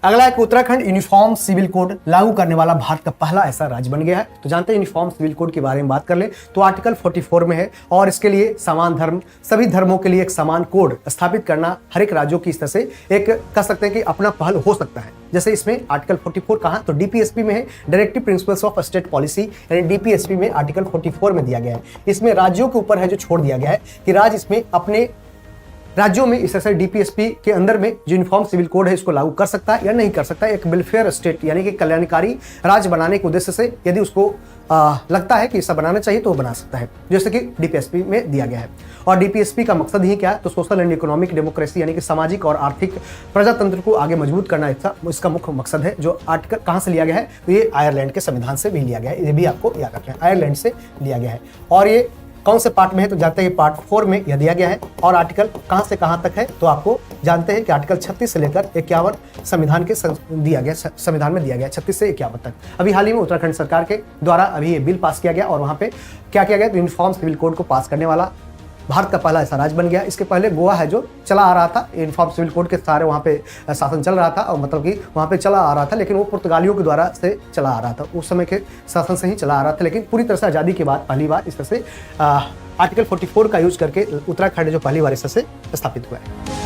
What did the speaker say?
अगला एक Uttarakhand uniform civil code लागू करने वाला भारत का पहला ऐसा राज्य बन गया है। तो जानते हैं यूनिफॉर्म सिविल कोड के बारे में बात कर ले तो आर्टिकल 44 में है और इसके लिए समान धर्म, सभी धर्मों के लिए एक समान कोड स्थापित करना हर एक राज्यों की इस तरह से एक कह सकते हैं कि अपना पहल हो सकता है। जैसे इसमें आर्टिकल 44 कहां तो डीपीएसपी में है, directive principles of state policy, यानी डीपीएसपी में आर्टिकल 44 में दिया गया है। इसमें राज्यों के ऊपर है जो छोड़ दिया गया है कि राज्य इसमें अपने राज्यों में इस तरह से डीपीएसपी के अंदर में जो यूनिफॉर्म सिविल कोड है इसको लागू कर सकता है या नहीं कर सकता है। एक वेलफेयर स्टेट यानी कि कल्याणकारी राज्य बनाने के उद्देश्य से यदि उसको लगता है कि ऐसा बनाना चाहिए तो वो बना सकता है, जैसे कि डीपीएसपी में दिया गया है। और डीपीएसपी का मकसद ही क्या है तो सोशल एंड इकोनॉमिक डेमोक्रेसी यानी कि सामाजिक और आर्थिक प्रजातंत्र को आगे मजबूत करना इसका मुख्य मकसद है। जो आर्टिकल कहाँ से लिया गया है तो ये आयरलैंड के संविधान से भी लिया गया है, ये भी आपको याद रखना है, आयरलैंड से लिया गया है। और ये कौन से पार्ट में है तो जानते हैं पार्ट 4 में यह दिया गया है। और आर्टिकल कहां से कहां तक है तो आपको जानते हैं कि आर्टिकल 36 से लेकर 51 संविधान के दिया गया, संविधान में दिया गया 36 से 51 तक। अभी हाल ही में उत्तराखंड सरकार के द्वारा अभी ये बिल पास किया गया और वहां पे क्या किया गया तो यूनिफॉर्म सिविल कोड को पास करने वाला भारत का पहला ऐसा राज्य बन गया। इसके पहले गोवा है जो चला आ रहा था, यूनिफॉर्म सिविल कोड के सारे वहाँ पे शासन चल रहा था और मतलब कि वहाँ पे चला आ रहा था, लेकिन वो पुर्तगालियों के द्वारा से चला आ रहा था, उस समय के शासन से ही चला आ रहा था। लेकिन पूरी तरह से आज़ादी के बाद पहली बार इस तरह से आर्टिकल 44 का यूज करके उत्तराखंड जो पहली बार इस तरह से स्थापित हुआ है।